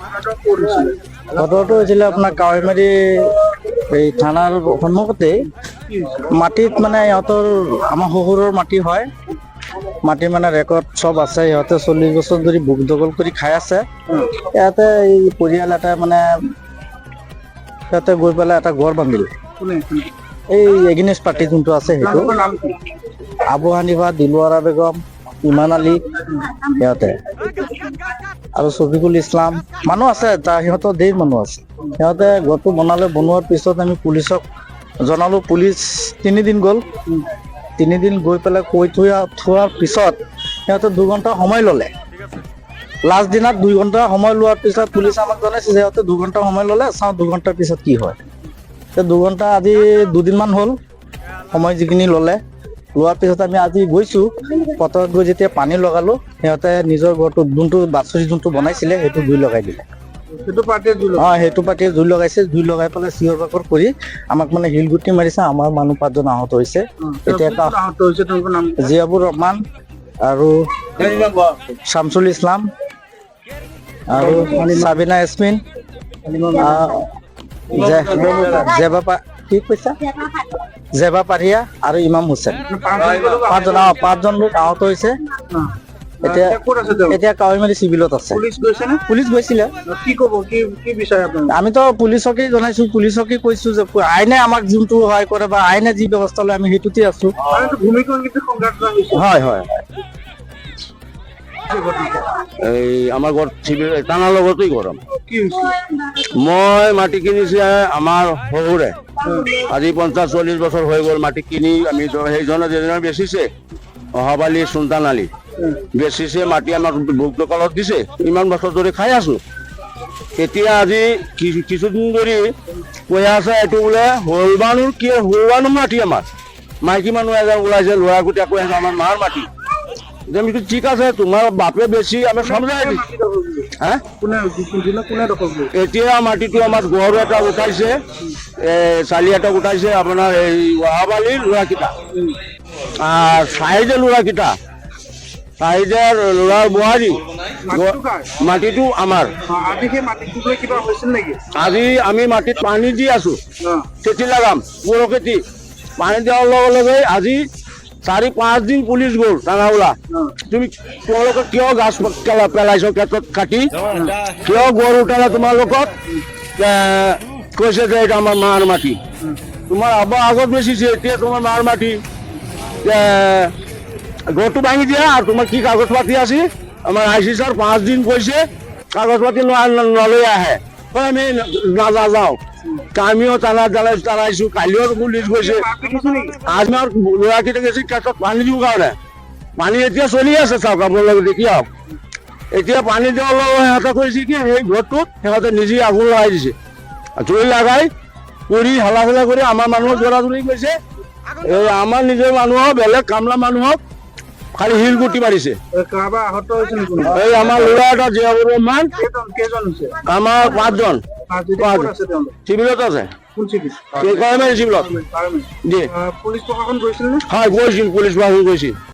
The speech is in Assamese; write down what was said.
ঘটনাটো হৈছিলে আপোনাৰ কাৱৈমাৰী এই থানাৰ সন্মুখতে মাটিত মানে সিহঁতৰ আমাৰ শহুৰৰ মাটি হয়। মাটি মানে ৰেকৰ্ড চব আছে, সিহঁতে 40 বছৰ ধৰি বুক দখল কৰি খাই আছে। ইয়াতে এই পৰিয়াল এটা মানে সিহঁতে গৈ পেলাই এটা ঘৰ বান্ধিলে। এই এগেইনষ্ট পাৰ্টি যোনটো আছে সেইটো আবু হানিফা, দিলৱাৰা বেগম, ইমান আলী সিহঁতে আৰু শফিকুল ইছলাম মানুহ আছে, সিহঁতৰ ধেৰ মানুহ আছে। সিহঁতে ঘৰটো বনোৱাৰ পিছত আমি পুলিচক জনালো। পুলিচ 3 দিন গ'ল, 3 দিন গৈ পেলাই কৈ থোৱাৰ পিছত সিহঁতে 2 ঘণ্টা সময় ল'লে। লাষ্ট দিনত 2 ঘণ্টা সময় লোৱাৰ পিছত পুলিচে আমাক জনাইছে যে সিহঁতে 2 ঘণ্টা সময় ল'লে, চাওঁ 2 ঘণ্টাৰ পিছত কি হয়। 2 ঘণ্টা আজি 2 দিনমান হ'ল সময় যিখিনি ল'লে। লোৱাৰ পিছত আমি আজি গৈছো, পথাৰত গৈ যেতিয়া পানী লগালো, সিহঁতে নিজৰ ঘৰটো যোনটো বাছৰি যোনটো বনাইছিলে সেইটো জুই লগাই দিলে। সেইটো পাৰ্টিয়ে জুই লগাইছে। জুই লগাই পেলাই চিঞৰ বাখৰ কৰি আমাক মানে শিলগুটি মাৰিছে। আমাৰ মানুহ 5 জন আহত হৈছে। এতিয়া জিয়াবুৰ ৰহমান আৰু শামছুল ইছলাম আৰু সাবিনা ইয়াসমিন, জেবা পাৰিয়া আৰু ইমাম হুছেইন, 5 জন লোক আহত হৈছে। এতিয়া কাৱৈমাৰী চিভিলত আছে। পুলিচ গৈছিলে। আমিতো পুলিচকে জনাইছো, পুলিচকে কৈছো যে আইনে আমাক যোনটো সহায় কৰে বা আইনে যি ব্যৱস্থা লয় আমি সেইটোতে আছো। হয় হয়। এই আমাৰ ঘৰ টানাৰ লগতেই ঘৰ। মই মাটি কিনিছে আমাৰ শহুৰে, আজি 50-40 বছৰ হৈ গ'ল মাটি কিনি। আমি সেইজনে যেজনে বেচিছে, অহাবালি সুলতান আলী বেচিছে মাটি, আমাক বুক দখলত দিছে। ইমান বছৰ ধৰি খাই আছো। এতিয়া আজি কিছুদিন ধৰি কৈ আছে এইটো বোলে হলবানুৰ মাটি। আমাৰ মাইকী মানুহ এজন ওলাইছে, ল'ৰা গোটেই কৈ আছে আমাৰ মাৰ মাটি। ঠিক আছে, তোমাৰ বাপে বেছি আমি সমজাই দিছো। এতিয়া মাটিটো আমাৰ গড় এটা উঠাইছে, চালি এটা উঠাইছে আপোনাৰ এই অহাবালিৰ ল'ৰাকেইটা, চাহিদে ল'ৰাকেইটা, চাহিদাৰ ল'ৰাৰ বোৱাৰী। মাটিটো আমাৰ। আজি আমি মাটিত পানী দি আছো, খেতি লাগাম পৰখেতি। পানী দিয়াৰ লগে লগে আজি 4-5 দিন পুলিচ গ'ল টাঙাওলা। তোমালোকে কিয় গাছ পেলাইছ ক্ষেত্ৰত কাটি, কিয় গড় উঠালা তোমালোকক? কৈছে যে এটা আমাৰ মাৰ মাটি, তোমাৰ আব্বা আগত বেচিছে, এতিয়া তোমাৰ মাৰ মাটি। গড়টো ভাঙি দিয়া। আৰু তোমাৰ কি কাগজ পাতি আছে? আমাৰ IC ছাৰ 5 দিন কৈছে কাগজ পাতি নলৈ আহে, আমি নাযাওঁ। আমিও টানাইছো, কালিও পুলিচ গৈছে। আমাৰ ল'ৰাকেইটা গেছি ক্ষেত্ৰত পানী দিওঁ কাৰণে। পানী এতিয়া চলি আছে, চাওক আপোনালোকে দেখি আহক। এতিয়া পানী দিয়াৰ লগত সিহঁতে কৈছে কি সেই ঘৰটোত সিহঁতে নিজে আগুন লগাই দিছে। জুই লাগাই কৰি হালা কৰি আমাৰ মানুহক দৌৰা-দৌৰি কৰিছে। এই আমাৰ নিজৰ মানুহক, বেলেগ কামলা মানুহক খালি শিলগুটি মাৰিছে। এই আমাৰ ল'ৰা এটা জিয়াবুৰ ৰহমান, আমাৰ 5 জন চিভিলত আছে। চিভিলত হয়, গৈছিল পুলিচ প্ৰশাসন গৈছিল।